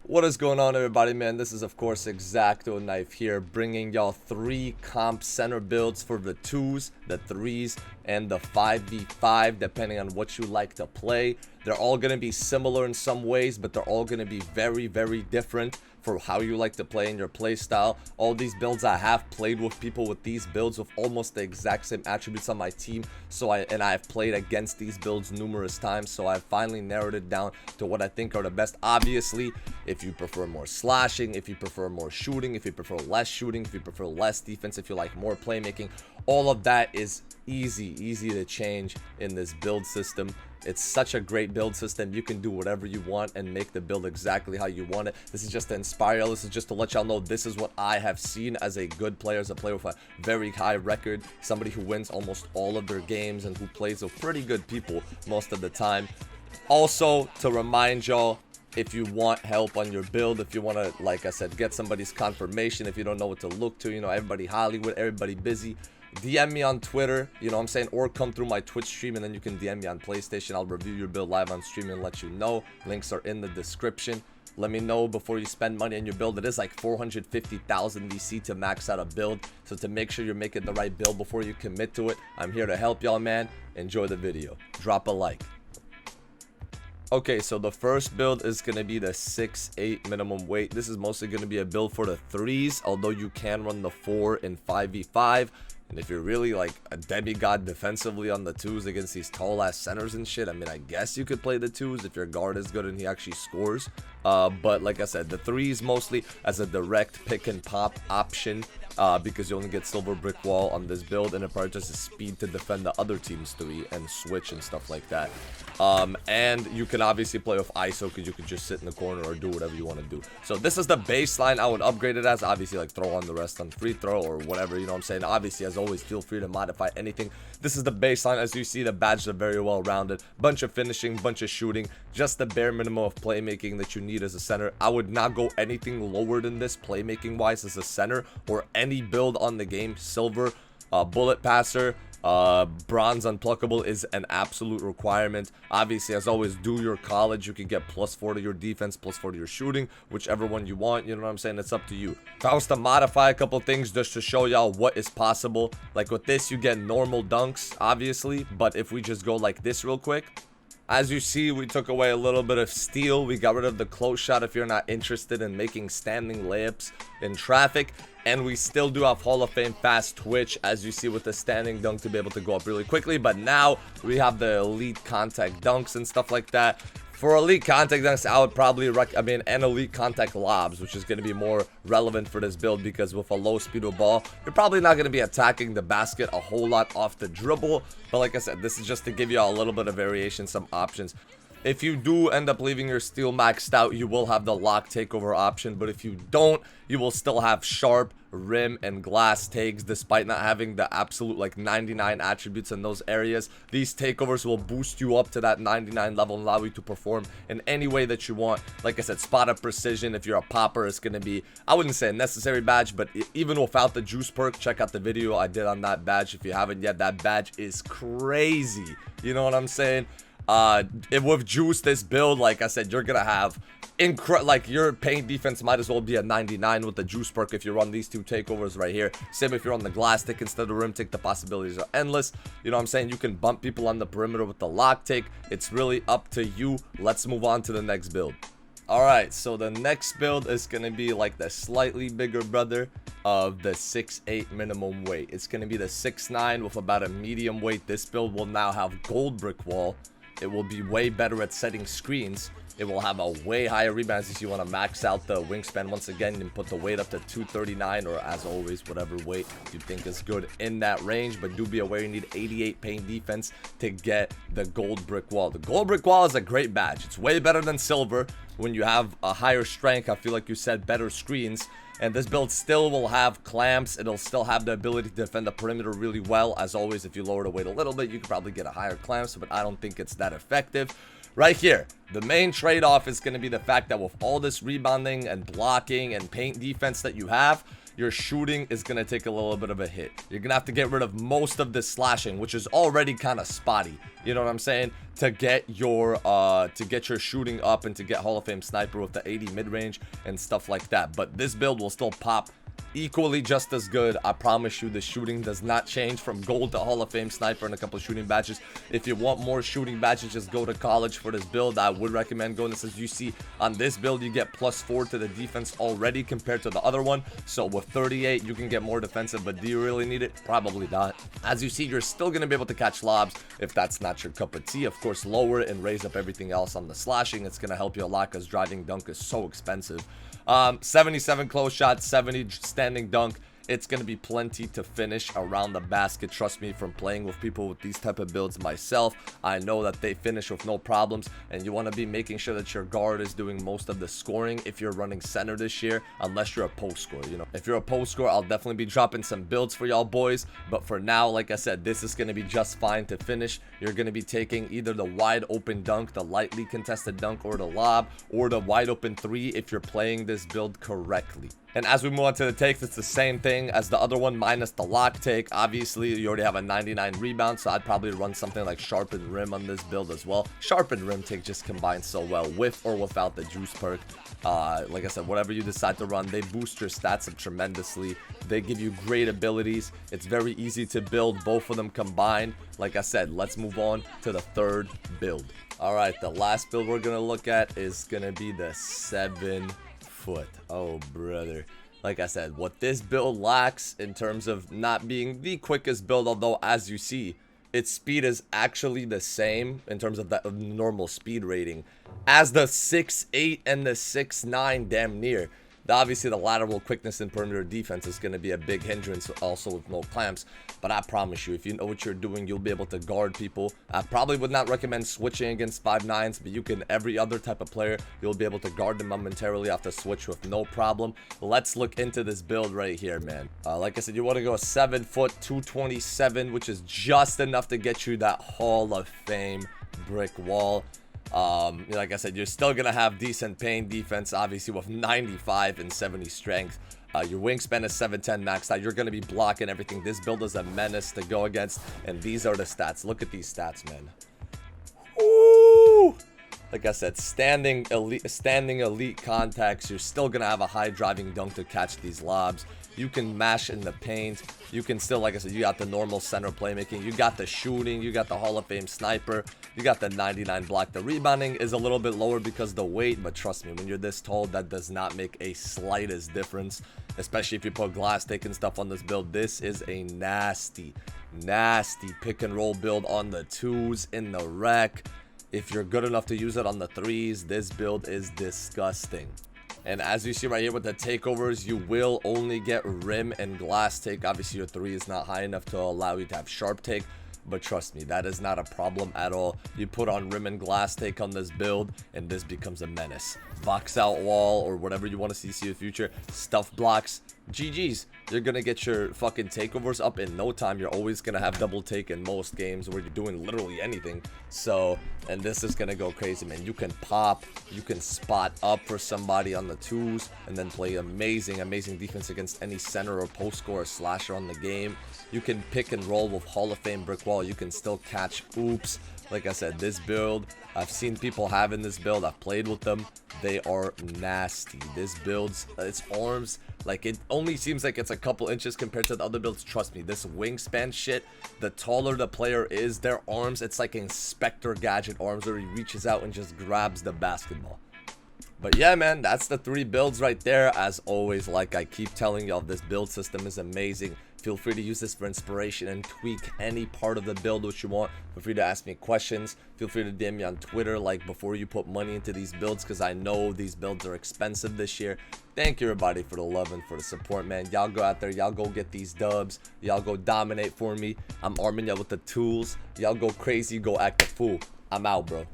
What is going on, everybody, man? This is of course ExactoKnife here, bringing y'all 3 comp center builds for the 2s, the 3s, and the 5v5, depending on what you like to play. They're all going to be similar in some ways, but they're all going to be very, very different for how you like to play in your play style. All these builds, I have played with people with these builds with almost the exact same attributes on my team, so I have played against these builds numerous times, so I've finally narrowed it down to what I think are the best. Obviously, if you prefer more slashing, if you prefer more shooting, if you prefer less shooting, if you prefer less defense, if you like more playmaking, all of that is easy to change in this build system. It's such a great build system. You can do whatever you want and make the build exactly how you want it. This is just to inspire y'all. This is just to let y'all know this is what I have seen as a good player, as a player with a very high record, somebody who wins almost all of their games and who plays with pretty good people most of the time. Also, to remind y'all, if you want help on your build, if you want to, like I said, get somebody's confirmation, if you don't know what to look to, you know, everybody Hollywood, everybody busy, DM me on Twitter, you know what I'm saying, or come through my Twitch stream, and then you can DM me on PlayStation. I'll review your build live on stream and let you know. Links are in the description. Let me know before you spend money on your build. It is like 450,000 VC to max out a build, so to make sure you're making the right build before you commit to it, I'm here to help y'all, man. Enjoy the video. Drop a like. Okay, so the first build is going to be the 6'8 minimum weight. This is mostly going to be a build for the 3s, although you can run the 4 in 5v5. And if you're really like a demigod defensively on the 2s against these tall ass centers and shit, I mean, I guess you could play the 2s if your guard is good and he actually scores. But like I said, the 3s mostly as a direct pick and pop option, because you only get silver brick wall on this build, and it prioritizes speed to defend the other team's 3 and switch and stuff like that. And you can obviously play with ISO because you can just sit in the corner or do whatever you want to do. So this is the baseline. I would upgrade it as, obviously, like throw on the rest on free throw or whatever, you know what I'm saying. Obviously, as always, feel free to modify anything. This is the baseline. As you see, the badges are very well rounded, bunch of finishing, bunch of shooting, just the bare minimum of playmaking that you need as a center. I would not go anything lower than this playmaking wise as a center or any build on the game. Silver, bullet passer, bronze unpluckable is an absolute requirement. Obviously, as always, do your college. You can get +4 to your defense, +4 to your shooting, whichever one you want, you know what I'm saying. It's up to you. If I was to modify a couple things just to show y'all what is possible, like with this, you get normal dunks, obviously, but if we just go like this real quick, as you see, we took away a little bit of steal. We got rid of the close shot if you're not interested in making standing layups in traffic. And we still do have Hall of Fame fast twitch, as you see, with the standing dunk to be able to go up really quickly. But now we have the elite contact dunks and stuff like that. For elite contact dunks, I would probably and elite contact lobs, which is going to be more relevant for this build, because with a low speed of ball, you're probably not going to be attacking the basket a whole lot off the dribble. But like I said, this is just to give you a little bit of variation, some options. If you do end up leaving your steal maxed out, you will have the lock takeover option. But if you don't, you will still have sharp, rim, and glass takes, despite not having the absolute like 99 attributes in those areas. These takeovers will boost you up to that 99 level and allow you to perform in any way that you want. Like I said, spot up precision. If you're a popper, it's going to be, I wouldn't say a necessary badge, but even without the juice perk, check out the video I did on that badge if you haven't yet. That badge is crazy. You know what I'm saying? With juice, this build, like I said, you're gonna have like your paint defense might as well be a 99 with the juice perk if you run these 2 takeovers right here. Same if you're on the glass tick instead of rim tick. The possibilities are endless. You know what I'm saying? You can bump people on the perimeter with the lock take. It's really up to you. Let's move on to the next build. Alright, so the next build is going to be like the slightly bigger brother of the 6'8 minimum weight. It's going to be the 6'9 with about a medium weight. This build will now have gold brick wall. It will be way better at setting screens. It will have a way higher rebounds if you want to max out the wingspan once again and put the weight up to 239, or as always, whatever weight you think is good in that range. But do be aware you need 88 paint defense to get the gold brick wall. The gold brick wall is a great badge. It's way better than silver. When you have a higher strength, I feel like you said better screens. And this build still will have clamps. It'll still have the ability to defend the perimeter really well. As always, if you lower the weight a little bit, you could probably get a higher clamps, but I don't think it's that effective. Right here, the main trade-off is going to be the fact that with all this rebounding and blocking and paint defense that you have, your shooting is going to take a little bit of a hit. You're going to have to get rid of most of this slashing, which is already kind of spotty. You know what I'm saying? To get your shooting up and to get Hall of Fame sniper with the 80 mid-range and stuff like that. But this build will still pop equally just as good. I promise you, the shooting does not change from gold to Hall of Fame sniper and a couple shooting badges. If you want more shooting badges, just go to college for this build. I would recommend going this. As you see on this build, you get +4 to the defense already compared to the other one. So with 38, you can get more defensive, but do you really need it? Probably not. As you see, you're still going to be able to catch lobs if that's not your cup of tea. Of course, lower it and raise up everything else on the slashing. It's going to help you a lot because driving dunk is so expensive. 77 close shot, 70 standing dunk. It's going to be plenty to finish around the basket. Trust me, from playing with people with these type of builds myself, I know that they finish with no problems. And you want to be making sure that your guard is doing most of the scoring if you're running center this year, unless you're a post scorer. You know, if you're a post scorer, I'll definitely be dropping some builds for y'all boys. But for now, like I said, this is going to be just fine to finish. You're going to be taking either the wide open dunk, the lightly contested dunk, or the lob, or the wide open 3 if you're playing this build correctly. And as we move on to the takes, it's the same thing as the other one minus the lock take. Obviously, you already have a 99 rebound, so I'd probably run something like sharpened rim on this build as well. Sharpened rim take just combines so well with or without the juice perk. Like I said, whatever you decide to run, they boost your stats up tremendously. They give you great abilities. It's very easy to build both of them combined. Like I said, let's move on to the third build. All right, the last build we're going to look at is going to be the 7-foot. Oh, brother. Like I said, what this build lacks in terms of not being the quickest build, although as you see, its speed is actually the same in terms of the normal speed rating as the 6'8 and the 6'9 damn near. Obviously, the lateral quickness and perimeter defense is going to be a big hindrance also with no clamps. But I promise you, if you know what you're doing, you'll be able to guard people. I probably would not recommend switching against 5'9s, but you can, every other type of player, you'll be able to guard them momentarily off the switch with no problem. Let's look into this build right here, man. Like I said, you want to go a 7-foot, 227, which is just enough to get you that Hall of Fame brick wall. Like I said, you're still gonna have decent paint defense, obviously, with 95 and 70 strength. Your wingspan is 7'10 maxed out. You're gonna be blocking everything. This build is a menace to go against, and these are the stats. Look at these stats, man. Ooh! Like I said, standing elite contacts. You're still gonna have a high driving dunk to catch these lobs. You can mash in the paint. You can still, like I said, you got the normal center playmaking. You got the shooting. You got the Hall of Fame sniper. You got the 99 block. The rebounding is a little bit lower because of the weight, but trust me, when you're this tall, that does not make a slightest difference, especially if you put glass take and stuff on this build. This is a nasty pick and roll build on the 2s in the wreck. If you're good enough to use it on the 3s, this build is disgusting. And as you see right here with the takeovers, you will only get rim and glass take. Obviously, your 3 is not high enough to allow you to have sharp take. But trust me, that is not a problem at all. You put on rim and glass take on this build, and this becomes a menace. Box out wall or whatever you want to see in the future. Stuff blocks. GG's. You're going to get your fucking takeovers up in no time. You're always going to have double take in most games where you're doing literally anything. So, and this is going to go crazy, man. You can pop. You can spot up for somebody on the 2s and then play amazing defense against any center or post scorer slasher on the game. You can pick and roll with Hall of Fame brick wall. You can still catch oops. Like I said, this build, I've seen people having this build. I've played with them. They are nasty. This build's, its arms, like it only seems like it's a couple inches compared to the other builds. Trust me, this wingspan shit, the taller the player is, their arms, it's like Inspector Gadget arms where he reaches out and just grabs the basketball. But yeah, man, that's the 3 builds right there. As always, like I keep telling y'all, this build system is amazing. Feel free to use this for inspiration and tweak any part of the build which you want. Feel free to ask me questions. Feel free to DM me on Twitter, like, before you put money into these builds, because I know these builds are expensive this year. Thank you, everybody, for the love and for the support, man. Y'all go out there. Y'all go get these dubs. Y'all go dominate for me. I'm arming y'all with the tools. Y'all go crazy. Go act a fool. I'm out, bro.